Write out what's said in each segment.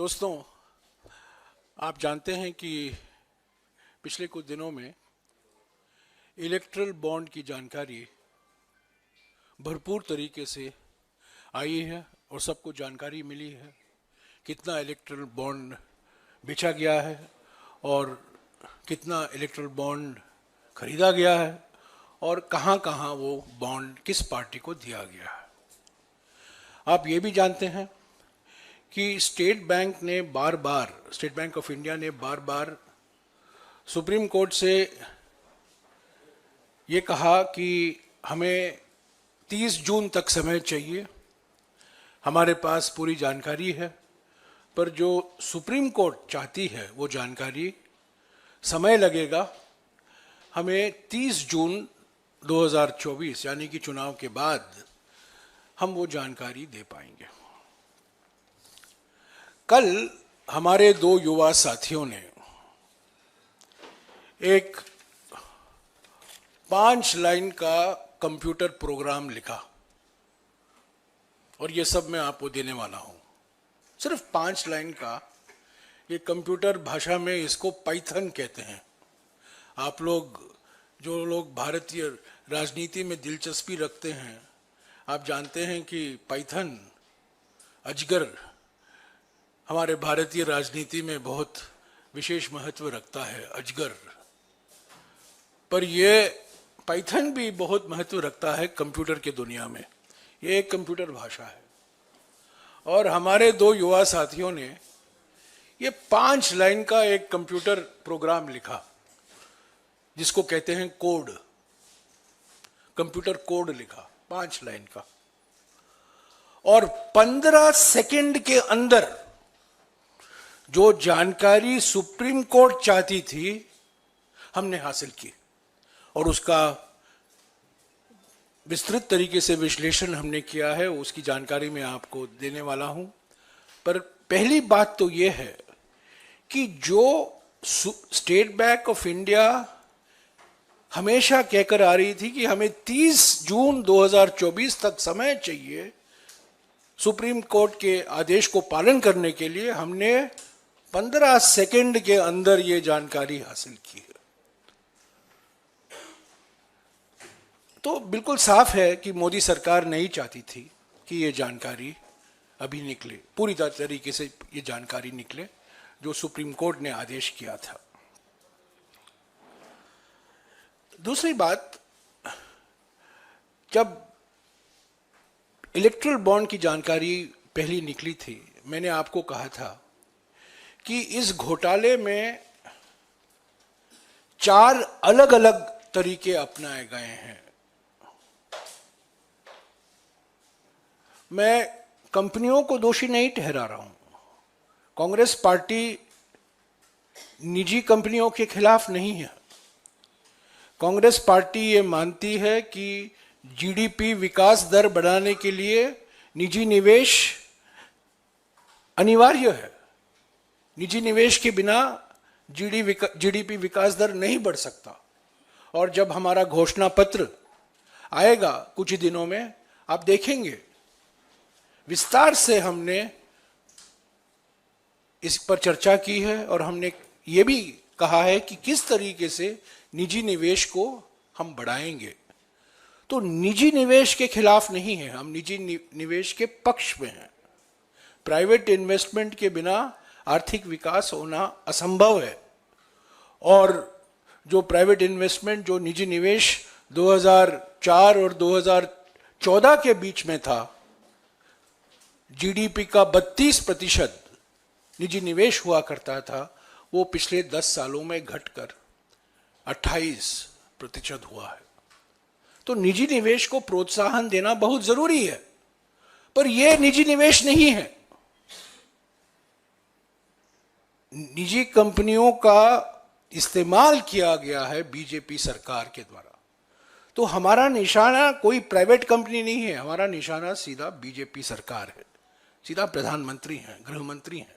दोस्तों, आप जानते हैं कि पिछले कुछ दिनों में इलेक्ट्रल बॉन्ड की जानकारी भरपूर तरीके से आई है और सबको जानकारी मिली है कितना इलेक्ट्रल बॉन्ड बेचा गया है और कितना इलेक्ट्रल बॉन्ड खरीदा गया है और कहाँ कहाँ वो बॉन्ड किस पार्टी को दिया गया है। आप ये भी जानते हैं कि स्टेट बैंक ऑफ इंडिया ने बार बार सुप्रीम कोर्ट से ये कहा कि हमें 30 जून तक समय चाहिए, हमारे पास पूरी जानकारी है, पर जो सुप्रीम कोर्ट चाहती है वो जानकारी समय लगेगा। हमें 30 जून 2024 यानी कि चुनाव के बाद हम वो जानकारी दे पाएंगे। कल हमारे दो युवा साथियों ने एक 5 लाइन का कंप्यूटर प्रोग्राम लिखा और ये सब मैं आपको देने वाला हूं। सिर्फ 5 लाइन का, ये कंप्यूटर भाषा में इसको पाइथन कहते हैं। आप लोग जो लोग भारतीय राजनीति में दिलचस्पी रखते हैं, आप जानते हैं कि पाइथन अजगर हमारे भारतीय राजनीति में बहुत विशेष महत्व रखता है, अजगर। पर ये पाइथन भी बहुत महत्व रखता है कंप्यूटर के दुनिया में। ये एक कंप्यूटर भाषा है और हमारे दो युवा साथियों ने ये 5 लाइन का एक कंप्यूटर प्रोग्राम लिखा जिसको कहते हैं कोड, कंप्यूटर कोड लिखा 5 लाइन का, और 15 सेकंड के अंदर जो जानकारी सुप्रीम कोर्ट चाहती थी हमने हासिल की और उसका विस्तृत तरीके से विश्लेषण हमने किया है। उसकी जानकारी मैं आपको देने वाला हूं। पर पहली बात तो यह है कि जो स्टेट बैंक ऑफ इंडिया हमेशा कहकर आ रही थी कि हमें 30 जून 2024 तक समय चाहिए सुप्रीम कोर्ट के आदेश को पालन करने के लिए, हमने 15 सेकंड के अंदर ये जानकारी हासिल की है। तो बिल्कुल साफ है कि मोदी सरकार नहीं चाहती थी कि ये जानकारी अभी निकले, पूरी तरीके से ये जानकारी निकले जो सुप्रीम कोर्ट ने आदेश किया था। दूसरी बात, जब इलेक्ट्रल बॉन्ड की जानकारी पहली निकली थी, मैंने आपको कहा था कि इस घोटाले में 4 अलग अलग तरीके अपनाए गए हैं। मैं कंपनियों को दोषी नहीं ठहरा रहा हूं। कांग्रेस पार्टी निजी कंपनियों के खिलाफ नहीं है। कांग्रेस पार्टी ये मानती है कि जीडीपी विकास दर बढ़ाने के लिए निजी निवेश अनिवार्य है। निजी निवेश के बिना जीडीपी विकास दर नहीं बढ़ सकता। और जब हमारा घोषणा पत्र आएगा कुछ ही दिनों में, आप देखेंगे विस्तार से हमने इस पर चर्चा की है और हमने ये भी कहा है कि किस तरीके से निजी निवेश को हम बढ़ाएंगे। तो निजी निवेश के खिलाफ नहीं है, हम निजी निवेश के पक्ष में हैं। प्राइवेट इन्वेस्टमेंट के बिना आर्थिक विकास होना असंभव है और जो प्राइवेट इन्वेस्टमेंट, जो निजी निवेश 2004 और 2014 के बीच में था, जीडीपी का 32% निजी निवेश हुआ करता था, वो पिछले 10 सालों में घटकर 28% हुआ है। तो निजी निवेश को प्रोत्साहन देना बहुत जरूरी है, पर यह निजी निवेश नहीं है। निजी कंपनियों का इस्तेमाल किया गया है बीजेपी सरकार के द्वारा। तो हमारा निशाना कोई प्राइवेट कंपनी नहीं है, हमारा निशाना सीधा बीजेपी सरकार है, सीधा प्रधानमंत्री हैं, गृह मंत्री हैं,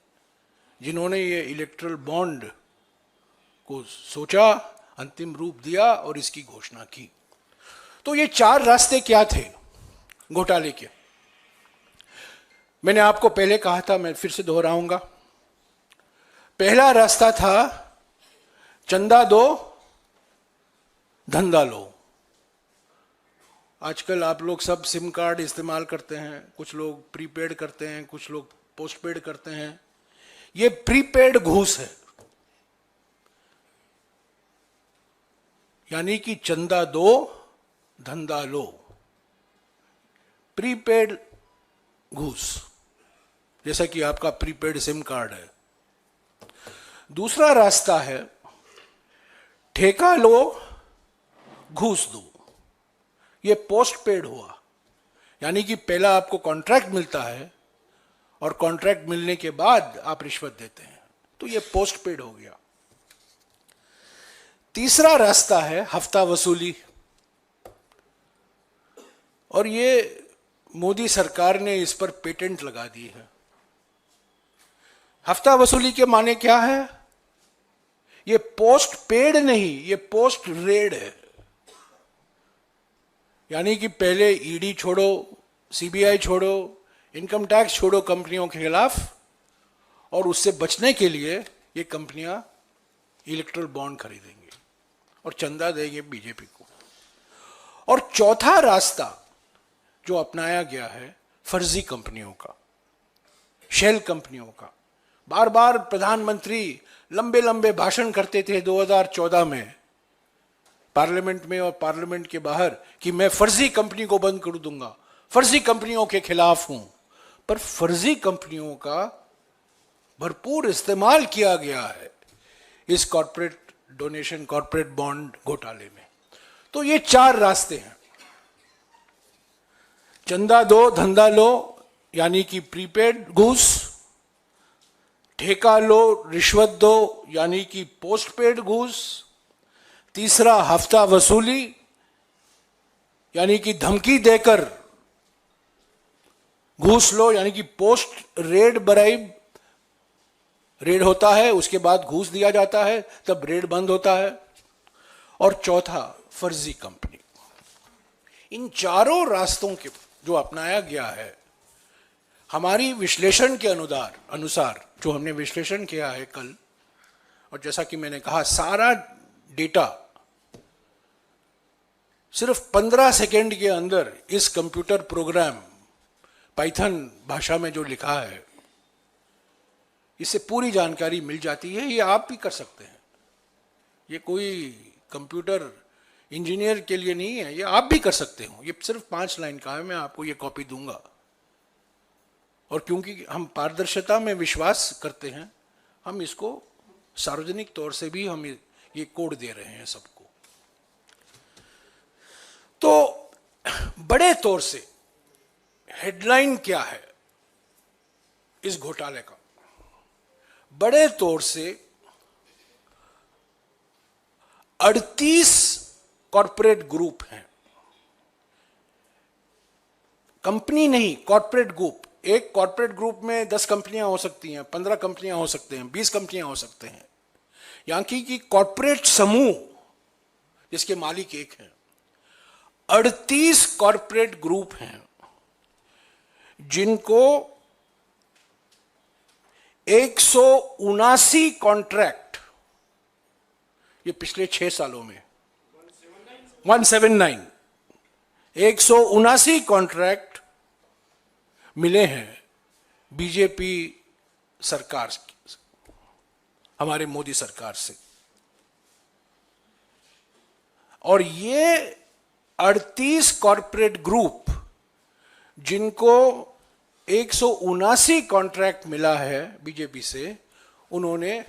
जिन्होंने ये इलेक्ट्रल बॉन्ड को सोचा, अंतिम रूप दिया और इसकी घोषणा की। तो ये 4 रास्ते क्या थे घोटाले के? मैंने आपको पहले कहा था, मैं फिर से दोहराऊंगा पहला रास्ता था चंदा दो धंधा लो। आजकल आप लोग सब सिम कार्ड इस्तेमाल करते हैं, कुछ लोग प्रीपेड करते हैं, कुछ लोग पोस्टपेड करते हैं। ये प्रीपेड घूस है, यानी कि चंदा दो धंधा लो, प्रीपेड घूस, जैसा कि आपका प्रीपेड सिम कार्ड है। दूसरा रास्ता है ठेका लो घूस दो। ये पोस्टपेड हुआ, यानी कि पहला आपको कॉन्ट्रैक्ट मिलता है और कॉन्ट्रैक्ट मिलने के बाद आप रिश्वत देते हैं, तो ये पोस्टपेड हो गया। तीसरा रास्ता है हफ्ता वसूली, और ये मोदी सरकार ने इस पर पेटेंट लगा दी है। हफ्ता वसूली के माने क्या है? ये पोस्ट पेड नहीं, ये पोस्ट रेड है। यानी कि पहले ईडी छोड़ो, सीबीआई छोड़ो, इनकम टैक्स छोड़ो कंपनियों के खिलाफ, और उससे बचने के लिए ये कंपनियां इलेक्ट्रल बॉन्ड खरीदेंगी और चंदा देंगे बीजेपी को। और चौथा रास्ता जो अपनाया गया है फर्जी कंपनियों का, शेल कंपनियों का। बार बार प्रधानमंत्री लंबे लंबे भाषण करते थे 2014 में पार्लियामेंट में और पार्लियामेंट के बाहर कि मैं फर्जी कंपनी को बंद कर दूंगा, फर्जी कंपनियों के खिलाफ हूं। पर फर्जी कंपनियों का भरपूर इस्तेमाल किया गया है इस कॉर्पोरेट डोनेशन, कॉर्पोरेट बॉन्ड घोटाले में। तो ये चार रास्ते हैं, चंदा दो धंधा लो यानी कि प्रीपेड घूस, ठेका लो रिश्वत दो यानी कि पोस्टपेड घूस, तीसरा हफ्ता वसूली यानी कि धमकी देकर घूस लो, यानी कि पोस्ट रेड ब्राइब, रेड होता है उसके बाद घूस दिया जाता है, तब रेड बंद होता है। और चौथा फर्जी कंपनी। इन चारों रास्तों के जो अपनाया गया है, हमारी विश्लेषण के अनुसार जो हमने विश्लेषण किया है कल, और जैसा कि मैंने कहा सारा डेटा सिर्फ 15 सेकेंड के अंदर इस कंप्यूटर प्रोग्राम पाइथन भाषा में जो लिखा है, इससे पूरी जानकारी मिल जाती है। ये आप भी कर सकते हैं, ये कोई कंप्यूटर इंजीनियर के लिए नहीं है, ये आप भी कर सकते हो। ये सिर्फ 5 लाइन का है, मैं आपको ये कॉपी दूंगा। और क्योंकि हम पारदर्शिता में विश्वास करते हैं, हम इसको सार्वजनिक तौर से भी हम ये कोड दे रहे हैं सबको। तो बड़े तौर से हेडलाइन क्या है इस घोटाले का? बड़े तौर से 38 कॉर्पोरेट ग्रुप हैं, कंपनी नहीं, कॉर्पोरेट ग्रुप। एक कॉर्पोरेट ग्रुप में 10 कंपनियां हो सकती हैं, 15 कंपनियां हो सकते हैं, 20 कंपनियां हो सकते हैं। यानी कि कॉर्पोरेट समूह जिसके मालिक एक हैं, 38 कॉर्पोरेट ग्रुप हैं जिनको 179 कॉन्ट्रैक्ट, ये पिछले 6 सालों में 179 कॉन्ट्रैक्ट मिले हैं बीजेपी सरकार, हमारे मोदी सरकार से। और ये 38 कॉर्पोरेट ग्रुप जिनको 179 कॉन्ट्रैक्ट मिला है बीजेपी से, उन्होंने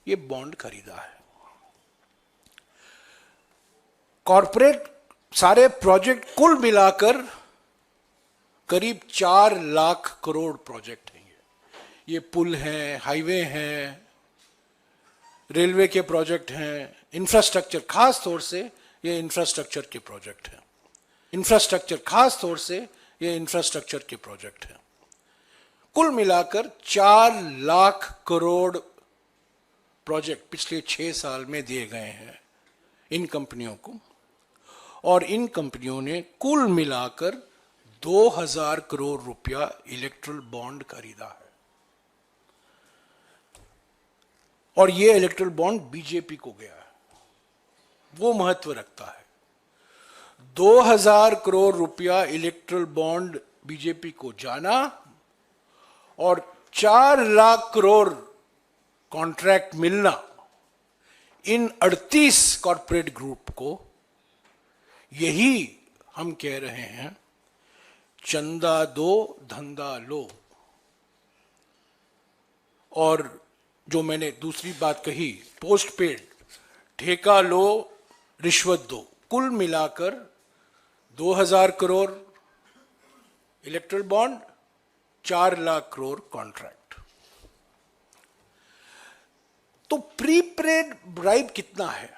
ये बॉन्ड खरीदा है। कॉर्पोरेट सारे प्रोजेक्ट कुल मिलाकर करीब 4 लाख करोड़ प्रोजेक्ट हैं। ये पुल हैं, हाईवे हैं, रेलवे के प्रोजेक्ट हैं, इंफ्रास्ट्रक्चर, खास तौर से ये इंफ्रास्ट्रक्चर के प्रोजेक्ट हैं। इंफ्रास्ट्रक्चर, खास तौर से ये इंफ्रास्ट्रक्चर के प्रोजेक्ट हैं। कुल मिलाकर 4 लाख करोड़ प्रोजेक्ट पिछले 6 साल में दिए गए हैं इन कंपनियों को। और इन कंपनियों ने कुल मिलाकर 2000 करोड़ रुपया इलेक्ट्रल बॉन्ड खरीदा है। और ये इलेक्ट्रल बॉन्ड बीजेपी को गया है, वो महत्व रखता है। 2000 करोड़ रुपया इलेक्ट्रल बॉन्ड बीजेपी को जाना और 4 लाख करोड़ कॉन्ट्रैक्ट मिलना इन 38 कॉरपोरेट ग्रुप को, यही हम कह रहे हैं चंदा दो धंधा लो। और जो मैंने दूसरी बात कही, पोस्ट पेड, ठेका लो रिश्वत दो, कुल मिलाकर 2000 crore erectile bond, 4 lakh crore contract. तो प्रीपेड ब्राइब कितना है,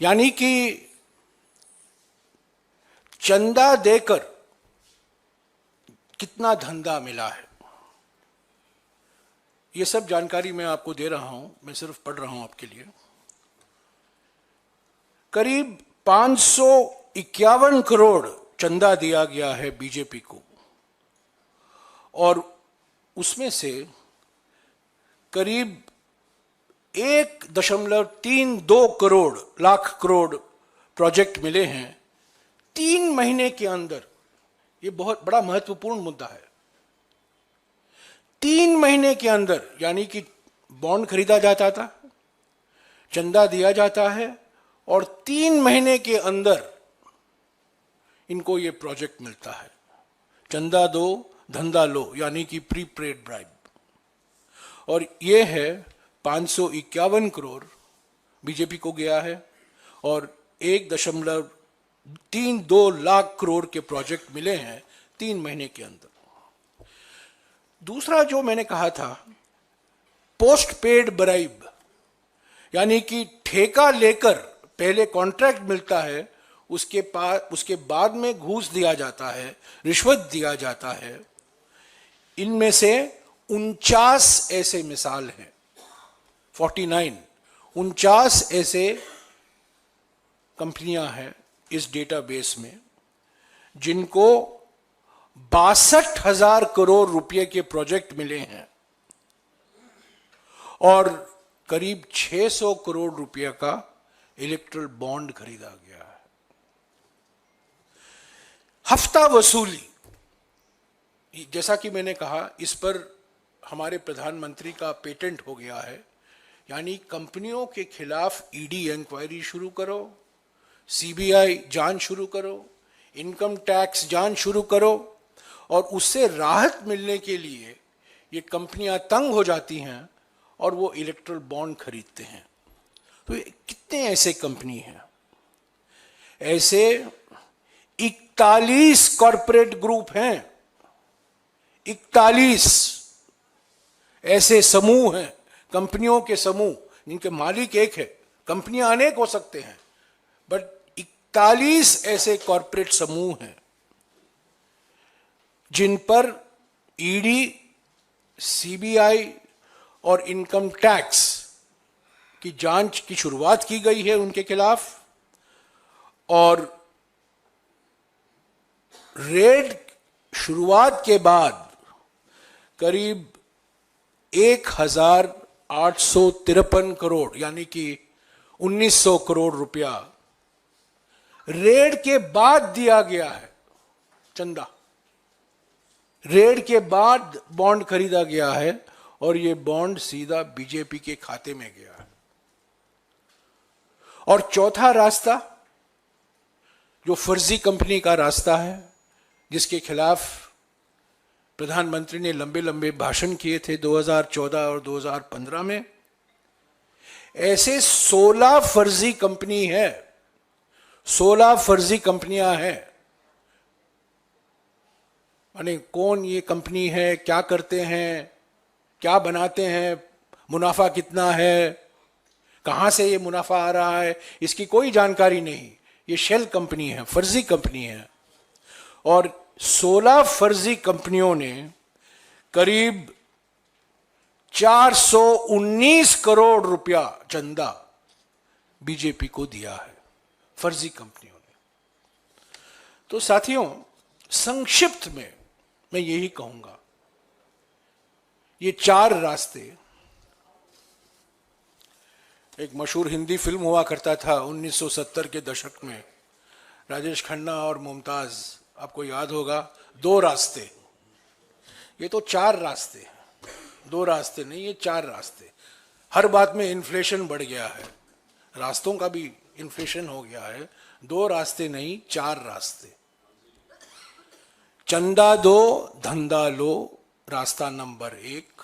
यानी कि चंदा देकर कितना धंधा मिला है, ये सब जानकारी मैं आपको दे रहा हूं, मैं सिर्फ पढ़ रहा हूं आपके लिए। करीब 551 करोड़ चंदा दिया गया है बीजेपी को, और उसमें से करीब 1.32 करोड़ लाख करोड़ प्रोजेक्ट मिले हैं 3 महीने के अंदर। ये बहुत बड़ा महत्वपूर्ण मुद्दा है। 3 महीने के अंदर, यानी कि बॉन्ड खरीदा जाता था, चंदा दिया जाता है, और 3 महीने के अंदर इनको ये प्रोजेक्ट मिलता है। चंदा दो धंधा लो, यानी कि प्रीपेड ब्राइब। और ये है 551 करोड़ बीजेपी को गया है, और 1.32 लाख करोड़ के प्रोजेक्ट मिले हैं 3 महीने के अंदर। दूसरा जो मैंने कहा था, पोस्ट पेड ब्राइब, यानी कि ठेका लेकर पहले कॉन्ट्रैक्ट मिलता है, उसके बाद में घूस दिया जाता है, रिश्वत दिया जाता है। इनमें से 49 ऐसे मिसाल हैं, 49 ऐसे कंपनियां हैं इस डेटाबेस में, जिनको 62,000 करोड़ रुपए के प्रोजेक्ट मिले हैं और करीब 600 करोड़ रुपए का इलेक्ट्रल बॉन्ड खरीदा गया है। हफ्ता वसूली, जैसा कि मैंने कहा, इस पर हमारे प्रधानमंत्री का पेटेंट हो गया है, यानी कंपनियों के खिलाफ ईडी इंक्वायरी शुरू करो, सीबीआई जांच शुरू करो, इनकम टैक्स जांच शुरू करो, और उससे राहत मिलने के लिए ये कंपनियां तंग हो जाती हैं और वो इलेक्ट्रल बॉन्ड खरीदते हैं। तो कितने ऐसे कंपनी हैं? ऐसे 41 कॉरपोरेट ग्रुप हैं, 41 ऐसे समूह हैं, कंपनियों के समूह, जिनके मालिक एक है। कंपनियां अनेक हो सकते हैं, बट 41 ऐसे कॉरपोरेट समूह हैं जिन पर ईडी, सीबीआई और इनकम टैक्स की जांच की शुरुआत की गई है उनके खिलाफ, और रेड शुरुआत के बाद करीब 1,853 करोड़, यानी कि 1900 करोड़ रुपया रेड के बाद दिया गया है चंदा। रेड के बाद बॉन्ड खरीदा गया है और ये बॉन्ड सीधा बीजेपी के खाते में गया है। और चौथा रास्ता, जो फर्जी कंपनी का रास्ता है, जिसके खिलाफ प्रधानमंत्री ने लंबे लंबे भाषण किए थे 2014 और 2015 में, ऐसे 16 फर्जी कंपनी है, 16 फर्जी कंपनियां हैं। माने कौन ये कंपनी है, क्या करते हैं, क्या बनाते हैं, मुनाफा कितना है, कहां से ये मुनाफा आ रहा है, इसकी कोई जानकारी नहीं। ये शेल कंपनी है, फर्जी कंपनी है। और 16 फर्जी कंपनियों ने करीब 419 करोड़ रुपया चंदा बीजेपी को दिया है, फर्जी कंपनियों ने। तो साथियों, संक्षिप्त में मैं यही कहूंगा, ये 4 रास्ते एक मशहूर हिंदी फिल्म हुआ करता था 1970 के दशक में, राजेश खन्ना और मुमताज, आपको याद होगा, दो रास्ते। ये तो चार रास्ते हैं, दो रास्ते नहीं, ये चार रास्ते। हर बात में इन्फ्लेशन बढ़ गया है, रास्तों का भी इन्फ्लेशन हो गया है। दो रास्ते नहीं, चार रास्ते। चंदा दो धंधा लो, रास्ता नंबर 1।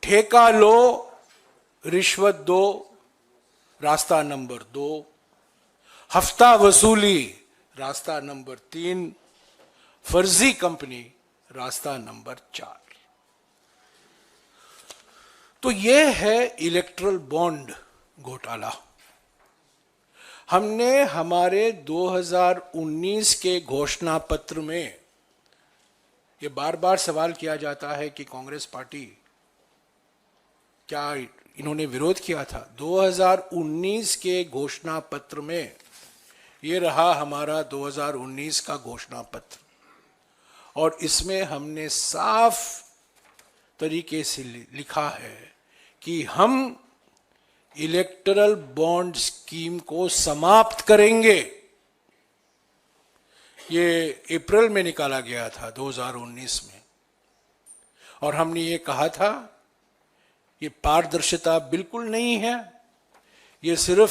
ठेका लो रिश्वत दो, रास्ता नंबर 2। हफ्ता वसूली, रास्ता नंबर 3। फर्जी कंपनी, रास्ता नंबर 4। तो यह है इलेक्ट्रल बॉन्ड घोटाला। हमने हमारे 2019 के घोषणा पत्र में, यह बार बार सवाल किया जाता है कि कांग्रेस पार्टी, क्या इन्होंने विरोध किया था? 2019 के घोषणा पत्र में, ये रहा हमारा 2019 का घोषणा पत्र, और इसमें हमने साफ तरीके से लिखा है कि हम इलेक्टरल बॉन्ड स्कीम को समाप्त करेंगे। ये अप्रैल में निकाला गया था 2019 में, और हमने ये कहा था ये पारदर्शिता बिल्कुल नहीं है, ये सिर्फ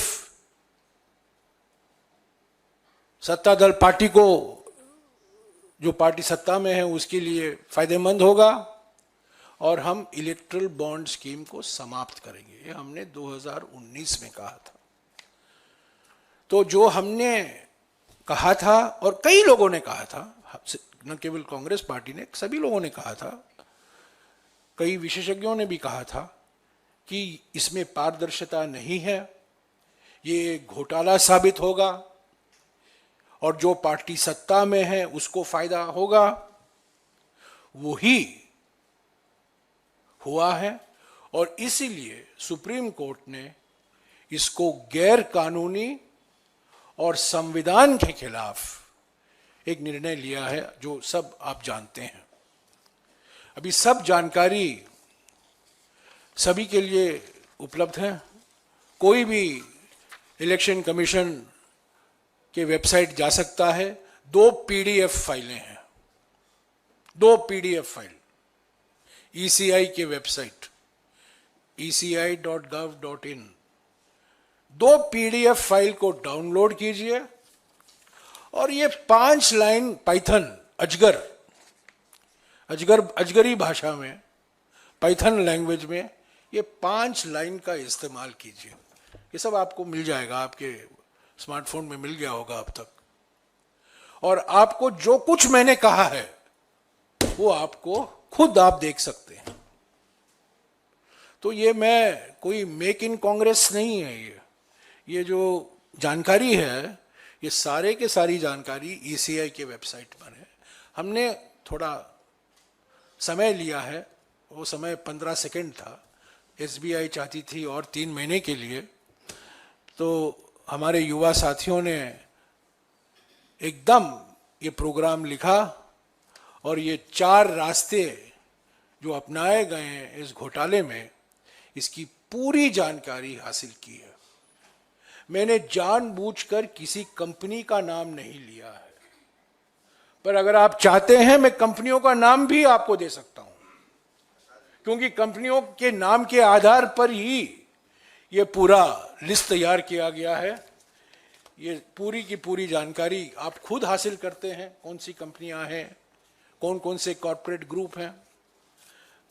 सत्तादल पार्टी को, जो पार्टी सत्ता में है उसके लिए फायदेमंद होगा, और हम इलेक्ट्रल बॉन्ड स्कीम को समाप्त करेंगे। ये हमने 2019 में कहा था। तो जो हमने कहा था, और कई लोगों ने कहा था, न केवल कांग्रेस पार्टी ने, सभी लोगों ने कहा था, कई विशेषज्ञों ने भी कहा था कि इसमें पारदर्शिता नहीं है, ये घोटाला साबित होगा, और जो पार्टी सत्ता में है उसको फायदा होगा। वही हुआ है, और इसीलिए सुप्रीम कोर्ट ने इसको गैर कानूनी और संविधान के खिलाफ एक निर्णय लिया है, जो सब आप जानते हैं। अभी सब जानकारी सभी के लिए उपलब्ध है। कोई भी इलेक्शन कमीशन के वेबसाइट जा सकता है। 2 पीडीएफ फाइलें हैं, 2 पीडीएफ फाइल ईसीआई के वेबसाइट eci.gov.in। 2 पीडीएफ फाइल को डाउनलोड कीजिए, और ये 5 लाइन पाइथन, अजगरी भाषा में, पाइथन लैंग्वेज में, ये 5 लाइन का इस्तेमाल कीजिए। ये सब आपको मिल जाएगा, आपके स्मार्टफोन में मिल गया होगा अब तक। और आपको जो कुछ मैंने कहा है वो आपको खुद आप देख सकते हैं। तो ये मैं कोई मेक इन कांग्रेस नहीं है, ये जो जानकारी है, ये सारे के सारी जानकारी ईसीआई के वेबसाइट पर है। हमने थोड़ा समय लिया है, वो समय 15 सेकंड था। एसबीआई चाहती थी और 3 महीने के लिए। तो हमारे युवा साथियों ने एकदम ये प्रोग्राम लिखा, और ये 4 रास्ते जो अपनाए गए हैं इस घोटाले में, इसकी पूरी जानकारी हासिल की है। मैंने जानबूझकर किसी कंपनी का नाम नहीं लिया है, पर अगर आप चाहते हैं मैं कंपनियों का नाम भी आपको दे सकता हूं, क्योंकि कंपनियों के नाम के आधार पर ही ये पूरा लिस्ट तैयार किया गया है। ये पूरी की पूरी जानकारी आप खुद हासिल करते हैं, कौन सी कंपनियां हैं, कौन कौन से कॉरपोरेट ग्रुप हैं।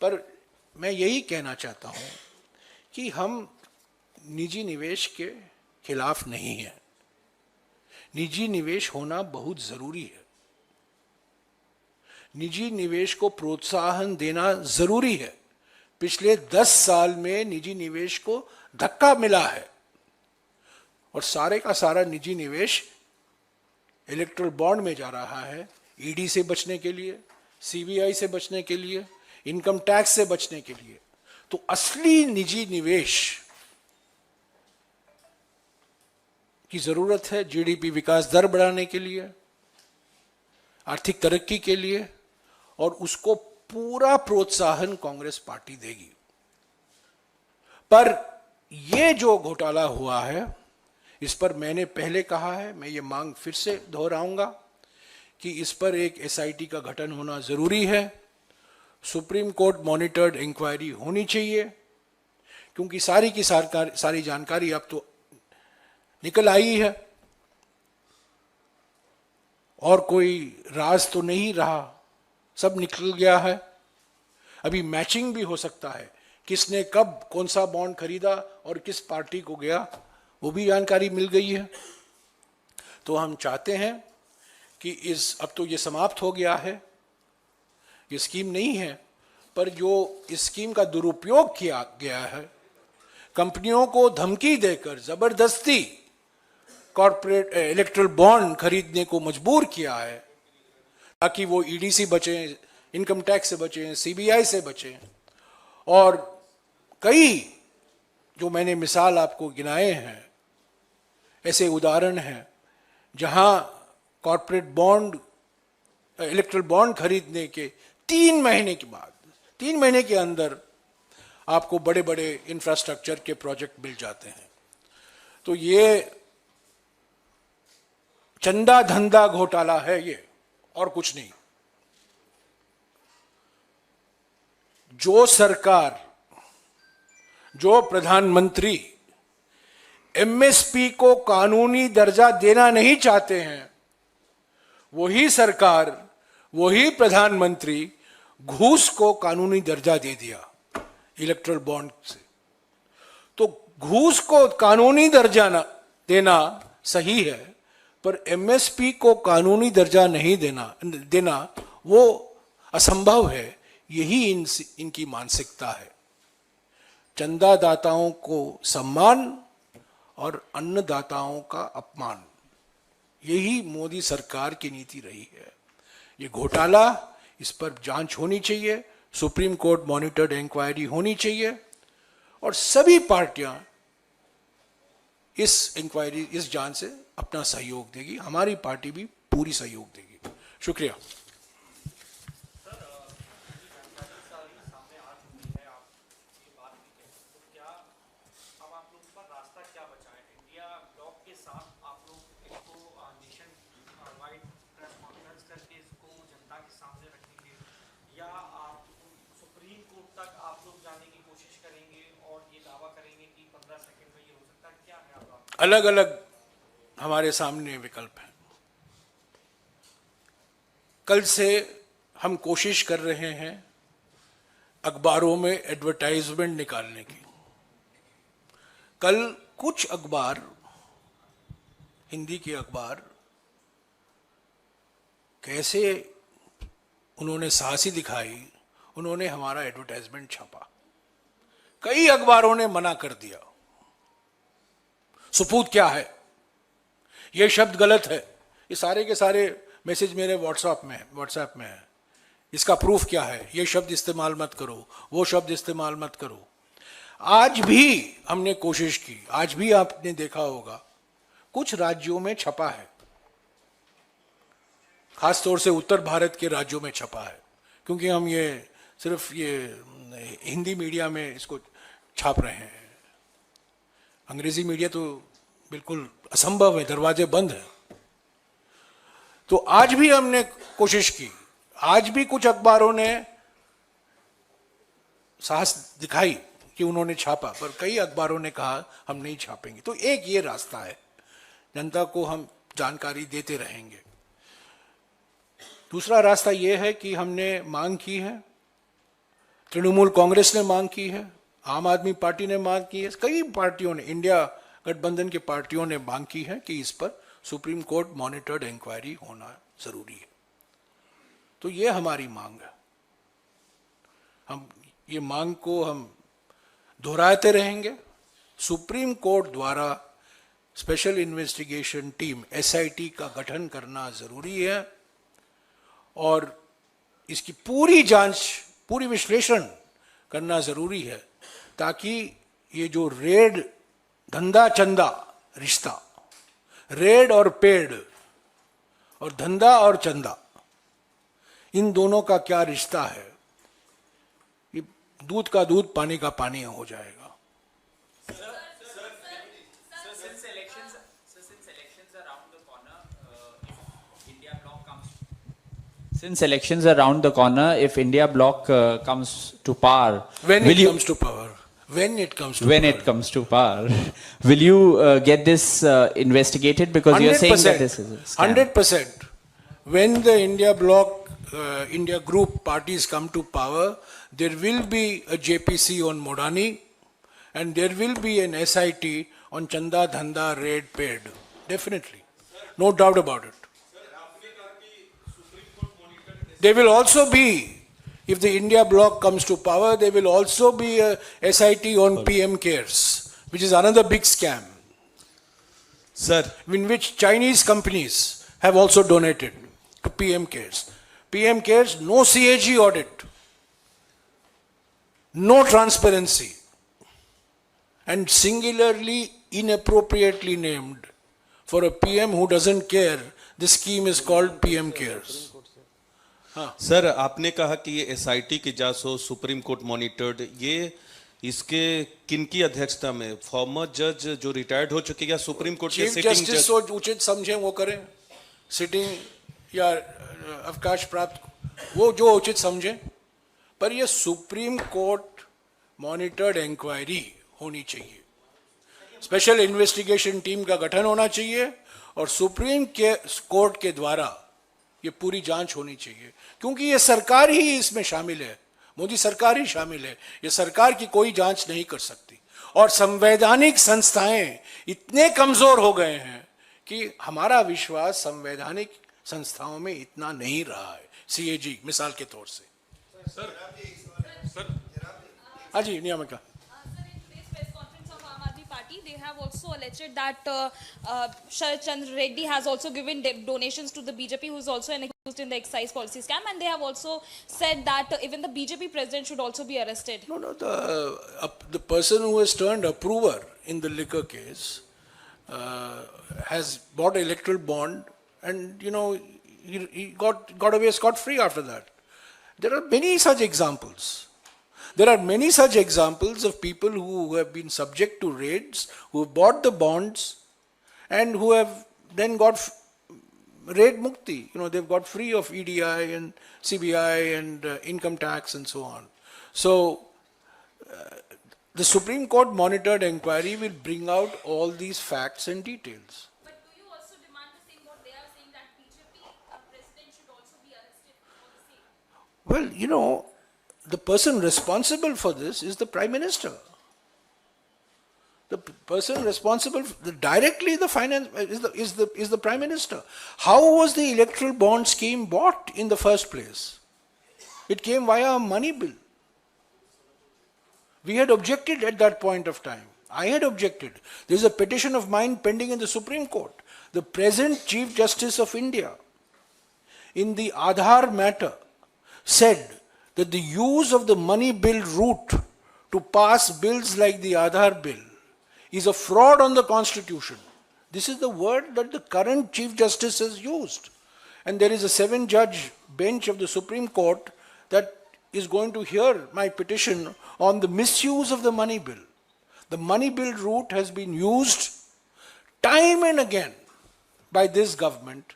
पर मैं यही कहना चाहता हूं कि हम निजी निवेश के खिलाफ नहीं हैं। निजी निवेश होना बहुत जरूरी है, निजी निवेश को प्रोत्साहन देना जरूरी है। पिछले 10 साल में निजी निवेश को धक्का मिला है, और सारे का सारा निजी निवेश इलेक्ट्रल बॉन्ड में जा रहा है, ईडी से बचने के लिए, सीबीआई से बचने के लिए, इनकम टैक्स से बचने के लिए। तो असली निजी निवेश की जरूरत है जीडीपी विकास दर बढ़ाने के लिए, आर्थिक तरक्की के लिए, और उसको पूरा प्रोत्साहन कांग्रेस पार्टी देगी। पर ये जो घोटाला हुआ है, इस पर मैंने पहले कहा है, मैं ये मांग फिर से दोहराऊंगा कि इस पर एक एसआईटी का गठन होना जरूरी है। सुप्रीम कोर्ट मॉनिटर्ड इंक्वायरी होनी चाहिए, क्योंकि सारी की सारी जानकारी अब तो निकल आई है और कोई राज तो नहीं रहा, सब निकल गया है। अभी मैचिंग भी हो सकता है, किसने कब कौन सा बॉन्ड खरीदा और किस पार्टी को गया, वो भी जानकारी मिल गई है। तो हम चाहते हैं कि अब तो ये समाप्त हो गया है, ये स्कीम नहीं है, पर जो इस स्कीम का दुरुपयोग किया गया है, कंपनियों को धमकी देकर जबरदस्ती कॉर्पोरेट इलेक्ट्रल बॉन्ड खरीदने को मजबूर किया है, ताकि वो ईडी से बचें, इनकम टैक्स से बचें, सीबीआई से बचें। और कई जो मैंने मिसाल आपको गिनाए हैं, ऐसे उदाहरण हैं जहां कॉर्पोरेट बॉन्ड इलेक्ट्रल बॉन्ड खरीदने के 3 महीने के बाद, 3 महीने के अंदर आपको बड़े बड़े इंफ्रास्ट्रक्चर के प्रोजेक्ट मिल जाते हैं। तो ये चंदा धंधा घोटाला है ये, और कुछ नहीं। जो सरकार, जो प्रधानमंत्री एमएसपी को कानूनी दर्जा देना नहीं चाहते हैं, वही सरकार, वही प्रधानमंत्री घूस को कानूनी दर्जा दे दिया इलेक्ट्रल बॉन्ड से। तो घूस को कानूनी दर्जा देना सही है, पर एमएसपी को कानूनी दर्जा नहीं देना वो असंभव है। यही इनकी मानसिकता है। चंदादाताओं को सम्मान और अन्नदाताओं का अपमान, यही मोदी सरकार की नीति रही है। ये घोटाला, इस पर जांच होनी चाहिए, सुप्रीम कोर्ट मॉनिटर्ड इंक्वायरी होनी चाहिए, और सभी पार्टियां इस इंक्वायरी, इस जांच से अपना सहयोग देगी। हमारी पार्टी भी पूरी सहयोग देगी। शुक्रिया। अलग अलग हमारे सामने विकल्प हैं। कल से हम कोशिश कर रहे हैं अखबारों में एडवर्टाइजमेंट निकालने की। कल कुछ अखबार, हिंदी के अखबार, कैसे उन्होंने साहसी दिखाई, उन्होंने हमारा एडवर्टाइजमेंट छापा। कई अखबारों ने मना कर दिया। सुपूत क्या है, यह शब्द गलत है, ये सारे के सारे मैसेज मेरे व्हाट्सएप में है। इसका प्रूफ क्या है, ये शब्द इस्तेमाल मत करो, वो शब्द इस्तेमाल मत करो। आज भी हमने कोशिश की, आज भी आपने देखा होगा कुछ राज्यों में छपा है, खासतौर से उत्तर भारत के राज्यों में छपा है, क्योंकि हम ये सिर्फ ये हिंदी मीडिया में इसको छाप रहे हैं। अंग्रेजी मीडिया तो बिल्कुल असंभव है, दरवाजे बंद हैं। तो आज भी हमने कोशिश की, आज भी कुछ अखबारों ने साहस दिखाई कि उन्होंने छापा, पर कई अखबारों ने कहा हम नहीं छापेंगे। तो एक ये रास्ता है, जनता को हम जानकारी देते रहेंगे। दूसरा रास्ता यह है कि हमने मांग की है, तृणमूल कांग्रेस ने मांग की है, आम आदमी पार्टी ने मांग की है, कई पार्टियों ने, इंडिया गठबंधन के पार्टियों ने मांग की है कि इस पर सुप्रीम कोर्ट मॉनिटर्ड इंक्वायरी होना जरूरी है। तो ये हमारी मांग है। हम ये मांग को हम दोहराते रहेंगे। सुप्रीम कोर्ट द्वारा स्पेशल इन्वेस्टिगेशन टीम एसआईटी का गठन करना जरूरी है, और इसकी पूरी जांच, पूरी विश्लेषण करना जरूरी है, ताकि ये जो रेड धंधा चंदा रिश्ता, रेड और पेड, और धंधा और चंदा, इन दोनों का क्या रिश्ता है, ये दूध का दूध पानी का पानी हो जाएगा। Since elections are around the corner, if India bloc comes to power, When will it you, comes to power. When it comes to when power. it comes to power, will you get this investigated? Because you're saying that this is a scam. 100%. When the India bloc, India group parties come to power, there will be a JPC on Modani and there will be an SIT on Chanda Dhanda Raid Paid. Definitely. No doubt about it. There will also be, if the India bloc comes to power, there will also be a SIT on PM Cares, which is another big scam, Sir, in which Chinese companies have also donated to PM Cares. PM Cares, no CAG audit, no transparency, and singularly inappropriately named for a PM who doesn't care. This scheme is called PM Cares. Sir आपने कहा कि ये SIT की जांच हो, supreme court monitored, ये इसके किनकी अध्यक्षता में, फॉर्मर जज जो रिटायर्ड हो चुके या सुप्रीम कोर्ट के चीफ सिटिंग जस्टिस जज? जो उचित समझे वो करें, सिटिंग या अवकाश प्राप्त, वो जो उचित समझे, पर ये सुप्रीम कोर्ट मॉनिटर्ड इंक्वायरी होनी चाहिए, स्पेशल इन्वेस्टिगेशन टीम का गठन होना चाहिए और सुप्रीम कोर्ट के द्वारा ये पूरी जांच होनी चाहिए, क्योंकि ये सरकार ही इसमें शामिल है, मोदी सरकार ही शामिल है, ये सरकार की कोई जांच नहीं कर सकती। और संवैधानिक संस्थाएं इतने कमजोर हो गए हैं कि हमारा विश्वास संवैधानिक संस्थाओं में इतना नहीं रहा है। सीएजी मिसाल के तौर से। हाँ जी, नियामक। They have also alleged that Sharat Chandra Reddy has also given donations to the BJP, who is also accused in the excise policy scam, and they have also said that even the BJP president should also be arrested. No, the person who has turned approver in the liquor case has bought an electoral bond, and he got away scot-free after that. There are many such examples. There are many such examples of people who have been subject to raids, who have bought the bonds, and who have then got raid mukti. They've got free of EDI and CBI and income tax and so on. So, the Supreme Court monitored inquiry will bring out all these facts and details. But do you also demand the same, what they are saying, that BJP president should also be arrested for the same? Well, the person responsible for this is the Prime Minister. The person responsible directly the finance is the Prime Minister. How was the electoral bond scheme bought in the first place? It came via a money bill. We had objected at that point of time. I had objected. There is a petition of mine pending in the Supreme Court. The present Chief Justice of India, in the Aadhaar matter, said that the use of the money bill route to pass bills like the Aadhaar bill is a fraud on the Constitution. This is the word that the current Chief Justice has used. And there is a 7-judge bench of the Supreme Court that is going to hear my petition on the misuse of the money bill. The money bill route has been used time and again by this government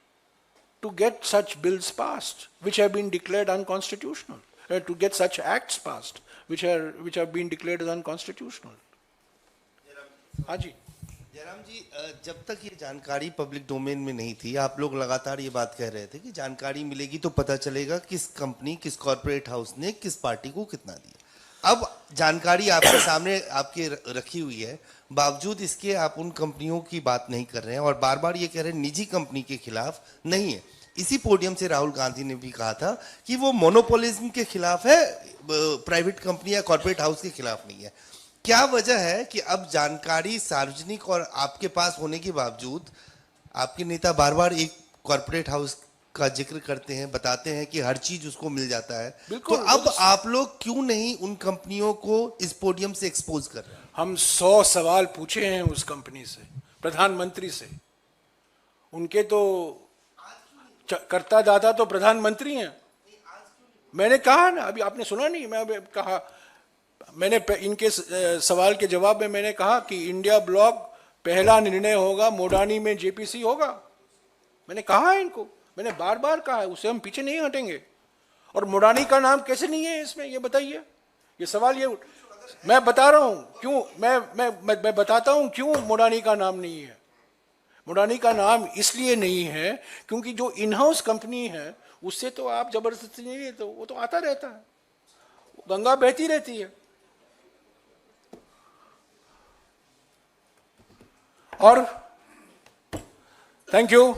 to get such bills passed, which have been declared unconstitutional. To get such acts passed, which have been declared as unconstitutional. हाँ जी। जयराम जी, जब तक ये जानकारी public domain में नहीं थी, आप लोग लगातार ये बात कह रहे थे कि जानकारी मिलेगी तो पता चलेगा किस कंपनी, किस कॉर्पोरेट हाउस ने किस पार्टी को कितना दिया। अब जानकारी आपके सामने आपके रखी हुई है, बावजूद इसके आप उन कंपनियों की बात नहीं कर रहे हैं और बार बार ये कह रहे हैं निजी कंपनी के खिलाफ नहीं है। इसी पोडियम से राहुल गांधी ने भी कहा था कि वो मोनोपोलिज्म के खिलाफ है, प्राइवेट कंपनी या कॉर्पोरेट हाउस के खिलाफ नहीं है। क्या वजह है कि अब जानकारी सार्वजनिक और आपके पास होने के बावजूद आपके नेता बार बार एक कॉर्पोरेट हाउस का जिक्र करते हैं, बताते हैं कि हर चीज उसको मिल जाता है, तो अब आप लोग क्यों नहीं उन कंपनियों को इस पोडियम से एक्सपोज कर रहे हैं? हम 100 सवाल पूछे हैं उस कंपनी से, प्रधानमंत्री से। उनके तो कर्ता दाता तो प्रधानमंत्री हैं। मैंने कहा ना, अभी आपने सुना नहीं, मैं कहा, मैंने इनके सवाल के जवाब में मैंने कहा कि इंडिया ब्लॉक पहला निर्णय होगा मोडानी में जेपीसी होगा। मैंने कहा है इनको, मैंने बार बार कहा है, उससे हम पीछे नहीं हटेंगे। और मुडानी का नाम कैसे नहीं है इसमें, ये बताइए। ये सवाल ये मैं बता रहा हूं क्यों, मैं बताता हूं क्यों मुडानी का नाम नहीं है। मुडानी का नाम इसलिए नहीं है क्योंकि जो इन हाउस कंपनी है उससे तो आप जबरदस्ती नहीं है, तो वो तो आता रहता है, गंगा बहती रहती है। और थैंक यू।